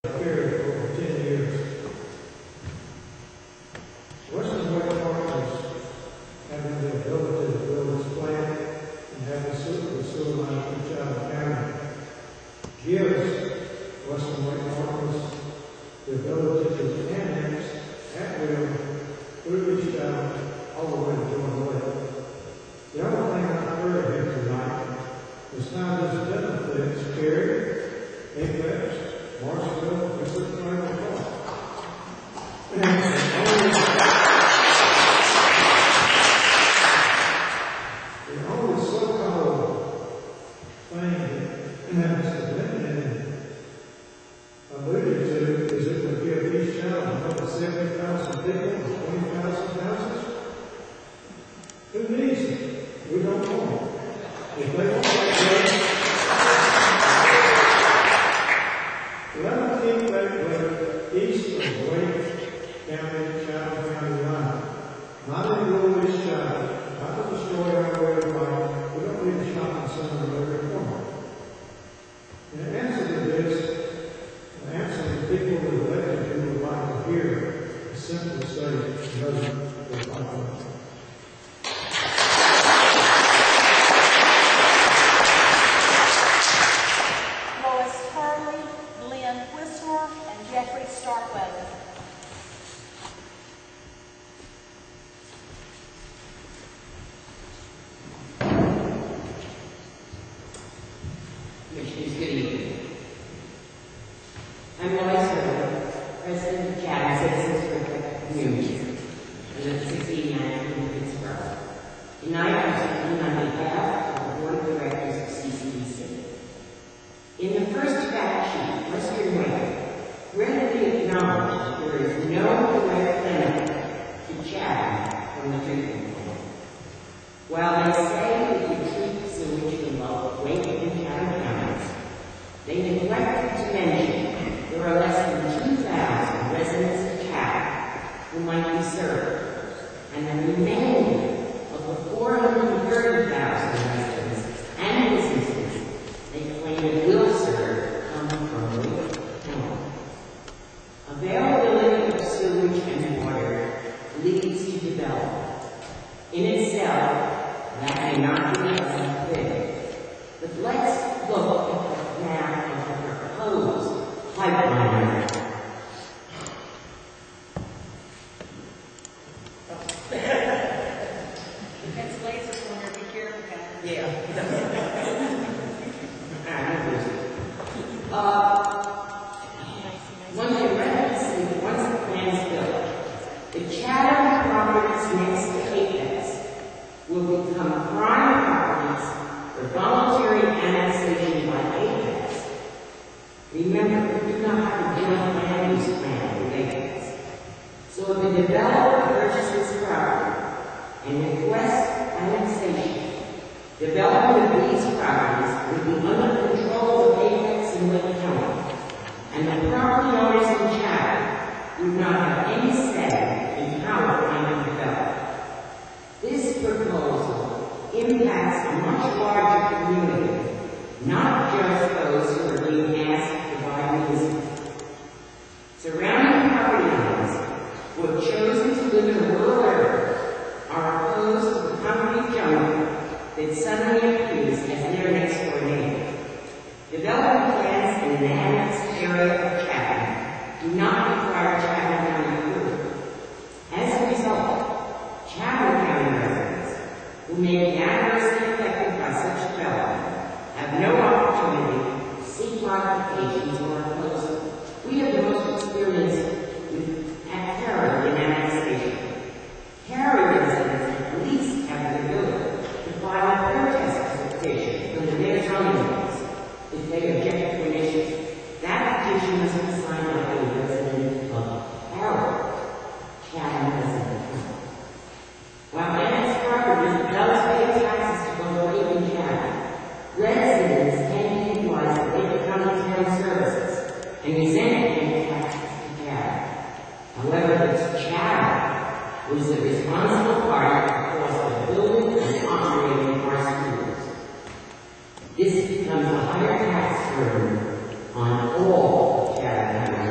period for over 10 years. Western Wake Forest having the ability to build this plant and have the sewer line through Chatham County gives Western Wake Forest the ability to annex at will through East Chatham all the way to Jordan Lake. The only thing I've heard here tonight is how this benefits Cary, Apex, Marshville, and Cincinnati Park. The only so-called thing that Mr. Lincoln alluded to is it would give East Chatham another 70,000 people and 20,000 houses. Who needs it? We don't want it. If they want it, let them keep that lake east of Wake County, Chatham County line. Not in rural East Chatham, not to destroy our way of life. We don't need a shopping center at every corner. In answer to this, the answer to people who elected who would like to hear is simply say no to the pipeline. Jeffrey Starkweather. Commissioners, good evening. I'm Lois Hurley, President of Chatham Citizens for Community, and of 1619 in Pittsburgh. Tonight I'm speaking on behalf of the Board of Directors of CCDC. In the first fact sheet, Western Wake readily acknowledge there is no direct benefit to Chatham from the treatment plant. While they say we can treat sewage in both Wake and Chatham counties, they neglected to mention there are less than 2,000 residents of Chatham who might be served, and the remainder of the 430,000 residents and businesses they claim it will serve come from Wake County. Availability of sewage and water leads to development. In itself, that may not be a thing. But let's look at the map of the proposed pipeline. That's laser pointer, be careful, guys. Yeah. Once the plan is built, the Chatham properties next to Apex will become prime properties for voluntary annexation by Apex. Remember, we do not have a joint land use plan with Apex. So if a developer purchases property and requests annexation, development of these properties will be under the control of Apex and Wake County, and the property owners in Chatham would not have any say in how it might be developed. This proposal impacts a much larger community, not just those who are being asked to buy music. Surrounding property owners who have chosen to live in rural areas are opposed to the concrete jungle that suddenly appears as their next door neighbor. Development plans in the annexed area of Chatham do not require Chatham County approval. As a result, Chatham County residents who may be adversely affected by such development have no opportunity to seek modifications or oppose them. We have the most experience at Cary in annexation. Cary residents at least have the ability to file a protest petition under their zoning laws if they object to an issue. That petition must be signed by a resident of Cary, Chatham resident. While annexed property does pay taxes to both Wake and Chatham, residents can utilize the Wake County Town Services and resent paying taxes to Chatham. However, it's Chatham who is the responsible party for the building and operating our schools. This becomes a higher tax burden on all Chatham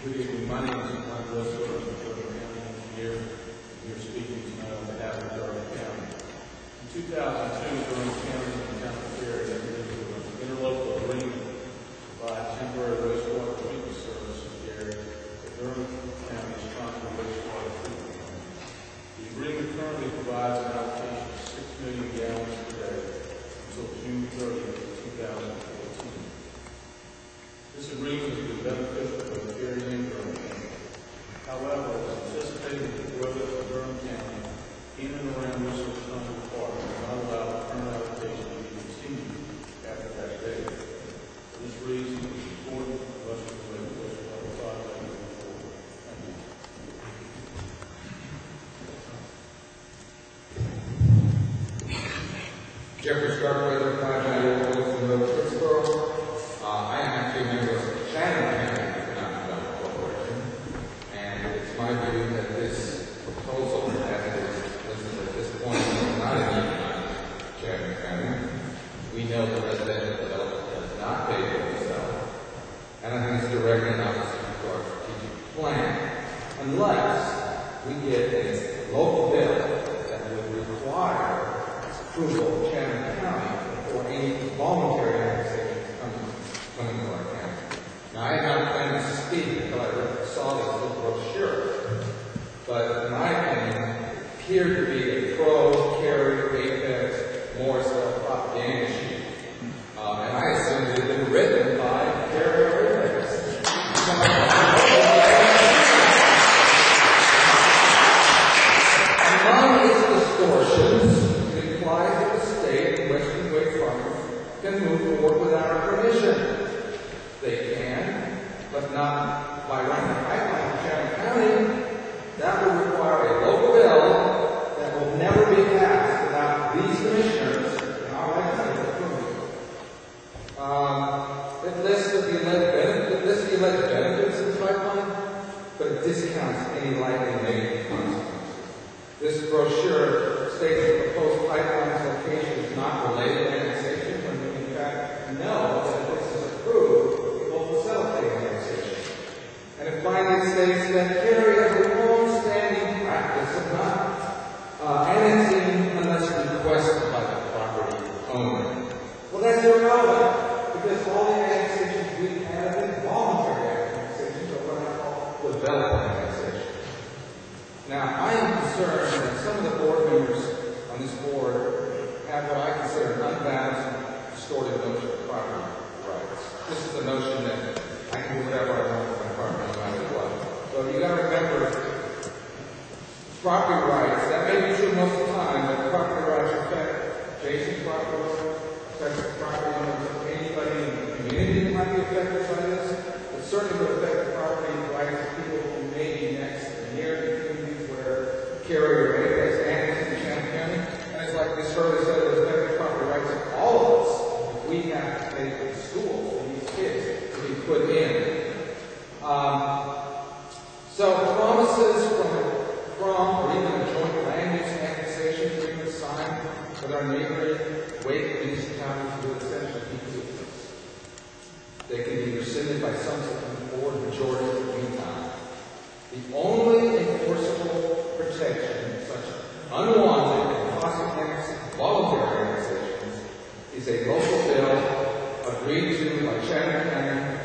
Good evening. My name is Mike Westbrook. I'm the Durham County Engineer. I'm here speaking tonight on behalf of Durham County. In 2002, Durham County and the Town of Cary entered into an interlocal agreement to provide temporary wastewater treatment service in the area that Durham County's Concord wastewater treatment plant. The agreement currently provides an allocation of 6 million gallons per day until June 30th, 2014. This agreement has been beneficial for the Cary and Durham County. However, it is anticipated that growth of Durham County in and around Western Concord Park will not allow the current allocation to be continued after that date. For this reason, it is important for us to relate to wastewater project moving forward. Thank you. Jeffrey Starkweather, 598 Wilson Road, Pittsburgh. I am actually a member of the Chatham County Economic Development Corporation, and it's my view that this proposal that is listed at this point is not a need on Chatham County. We know the residential development does not pay for itself, and I think it's directly opposite to our strategic plan, unless we get a local bill that would require approval of Chatham County for any voluntary annexation coming to our county. Now, I have not planned to speak until I saw this little brochure, but in my opinion, it appeared to be a pro-Cary, Apex, Morrisville propaganda sheet. And I assumed it had been written by Cary or Apex. Among its distortions, it implies that the state and Western Wake farmers can move forward without our permission. They can, but not by running a pipeline to Chatham County. That will require a local bill that will never be passed without these commissioners and our lifetime approval. It lists the alleged benefits of this pipeline, but it discounts any likely negative consequences. This brochure states that the proposed pipeline's location is not related to annexation, when we in fact know that if this is approved, it will facilitate annexation. And it finally states that Cary has a long-standing practice of not annexing unless requested by the property owner. Well, that's irrelevant, because all the annexations we have have been voluntary annexations, or what I call development annexation. Now, I am concerned that some of the board members on this board have what I consider an unbalanced, distorted notion of property rights. This is the notion that I can do whatever I want with my property, no matter what. So you got to remember, property rights, that may be true most of the time, but property rights affect adjacent property owners, affect the property owners of anybody in the community that might be affected by this. It certainly would affect the property rights of people who may be next and near the communities where Cary or Apex annexed in Chatham County. And it's like this earlier said, it would affect the property rights of all of us if we have to pay for the schools for these kids to be put in. So promises from or even a joint land use annexation agreement signed with our neighboring Wake and East counties will essentially be useless. They can be rescinded by subsequent board majority in the meantime. The only enforceable protection in such unwanted and costly voluntary annexations is a local bill agreed to by Chatham County